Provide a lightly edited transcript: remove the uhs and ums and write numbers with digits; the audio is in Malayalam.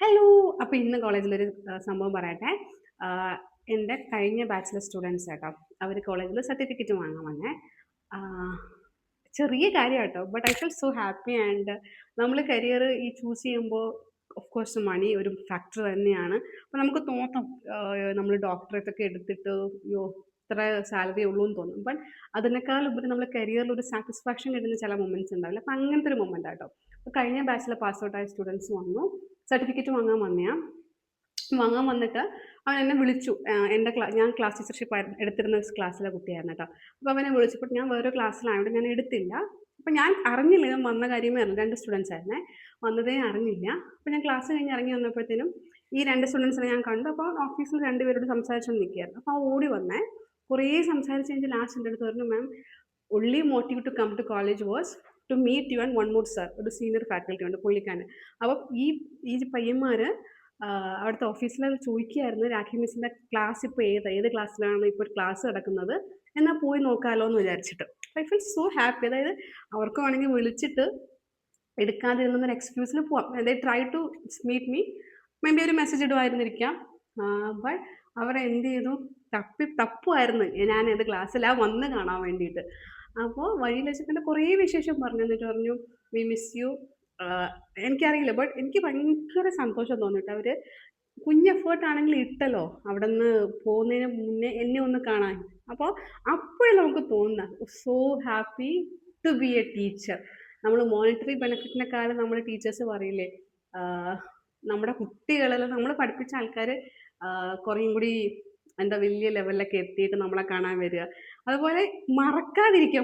ഹലോ! അപ്പോൾ ഇന്ന് കോളേജിലൊരു സംഭവം പറയട്ടെ. ആഹ് എൻ്റെ കഴിഞ്ഞ ബാച്ചിലെ സ്റ്റുഡൻസ് കേട്ടോ. അവർ കോളേജിൽ സർട്ടിഫിക്കറ്റ് വാങ്ങാൻ വന്നേ. ആഹ് ചെറിയ കാര്യം കേട്ടോ. But I feel so happy and നമ്മൾ കരിയർ ഈ ചൂസ് ചെയ്യുമ്പോൾ ഓഫ് കോഴ്സ് മണി ഒരു ഫാക്ടർ തന്നെയാണ്. അപ്പോൾ നമുക്ക് തോന്നും നമ്മൾ ഡോക്ടറേറ്റ് ഒക്കെ എടുത്തിട്ട് അയ്യോ! ഇത്ര സാലറി ഉള്ളൂ എന്ന് തോന്നും. ബട്ട് അതിനേക്കാൾ ഉപരി നമ്മുടെ കരിയറിൽ ഒരു സാറ്റിസ്ഫാക്ഷൻ കിട്ടുന്ന ചില മൊമെന്റ്സ് ഉണ്ടാവില്ല. അപ്പോൾ അങ്ങനത്തെ ഒരു മൊമെന്റ് ആട്ടോ. അപ്പോൾ കഴിഞ്ഞ ബാച്ചിലെ പാസ് ഔട്ട് ആയ സ്റ്റുഡൻസ് വന്നു. സർട്ടിഫിക്കറ്റ് വാങ്ങാൻ വന്നയാ. വാങ്ങാൻ വന്നിട്ട് അവൻ എന്നെ വിളിച്ചു. എൻ്റെ ഞാൻ ക്ലാസ് ടീച്ചർഷിപ്പ് എടുത്തിരുന്ന ക്ലാസ്സിലെ കുട്ടിയായിരുന്നു കേട്ടോ. അപ്പോൾ അവനെ വിളിച്ചപ്പോൾ ഞാൻ വേറെ ക്ലാസ്സിലായതുകൊണ്ട് ഞാൻ എടുത്തില്ല. അപ്പോൾ ഞാൻ അറിഞ്ഞില്ല ഇവൻ വന്ന കാര്യമേ അറിഞ്ഞു. 2 സ്റ്റുഡൻസ് ആയിരുന്നേ. വന്നതേ അറിഞ്ഞില്ല. അപ്പോൾ ഞാൻ ക്ലാസ് കഴിഞ്ഞ് ഇറങ്ങി വന്നപ്പോഴത്തേനും ഈ 2 സ്റ്റുഡൻസിനെ ഞാൻ കണ്ടു. അപ്പോൾ ഓഫീസിൽ 2 പേരോട് സംസാരിച്ചുകൊണ്ട് നിൽക്കുകയായിരുന്നു. അപ്പോൾ ആ ഓടി വന്നേ. കുറേ സംസാരിച്ച് കഴിഞ്ഞ് ലാസ്റ്റ് എൻ്റെ അടുത്ത് പറഞ്ഞു, ma'am only motive to come to college was to meet you and one more sir, ഒരു സീനിയർ ഫാക്കൽറ്റി ഉണ്ട് പുള്ളിക്കാരൻ. അപ്പം ഈ പയ്യന്മാർ അവിടുത്തെ ഓഫീസിൽ ചോദിക്കുകയായിരുന്നു രാഖി മിസ്സിൻ്റെ ക്ലാസ് ഇപ്പോൾ ഏത് ക്ലാസ്സിലാണ് ഇപ്പോൾ ക്ലാസ് നടക്കുന്നത്, എന്നാൽ പോയി നോക്കാമല്ലോ എന്ന് വിചാരിച്ചിട്ട്. I feel so happy. അതായത് അവർക്ക് വേണമെങ്കിൽ വിളിച്ചിട്ട് എടുക്കാതിരുന്നൊരു എക്സ്ക്യൂസിൽ പോവാം. They try to meet me, maybe ഒരു മെസ്സേജ് ഇടുമായിരുന്നിരിക്കാം. ബട്ട് അവർ എന്ത് ചെയ്തു, തപ്പുമായിരുന്നു ഞാൻ ഏത് ക്ലാസ്സിലാണ് വന്ന് കാണാൻ വേണ്ടിയിട്ട്. അപ്പോൾ വഴിയിൽ വെച്ചിട്ട് എൻ്റെ കുറേ വിശേഷം പറഞ്ഞു. എന്നിട്ട് പറഞ്ഞു വി മിസ് യു. എനിക്കറിയില്ല, ബട്ട് എനിക്ക് ഭയങ്കര സന്തോഷം തോന്നിയിട്ട് അവർ കുഞ്ഞ് എഫേർട്ട് ആണെങ്കിൽ ഇട്ടല്ലോ അവിടെ നിന്ന് പോകുന്നതിന് മുന്നേ എന്നെ ഒന്ന് കാണാൻ. അപ്പോൾ അപ്പോഴേ നമുക്ക് തോന്നുന്ന so happy to be a teacher. നമ്മൾ മോണിറ്ററി ബെനിഫിറ്റിനെക്കാളും നമ്മൾ ടീച്ചേഴ്സ് പറയില്ലേ, ആഹ് നമ്മുടെ കുട്ടികളെല്ലാം നമ്മൾ പഠിപ്പിച്ച ആൾക്കാർ കുറേയും കൂടി എന്താ വലിയ ലെവലിലൊക്കെ എത്തിയിട്ട് നമ്മളെ കാണാൻ വരിക. അതുപോലെ മറക്കാതിരിക്കുക.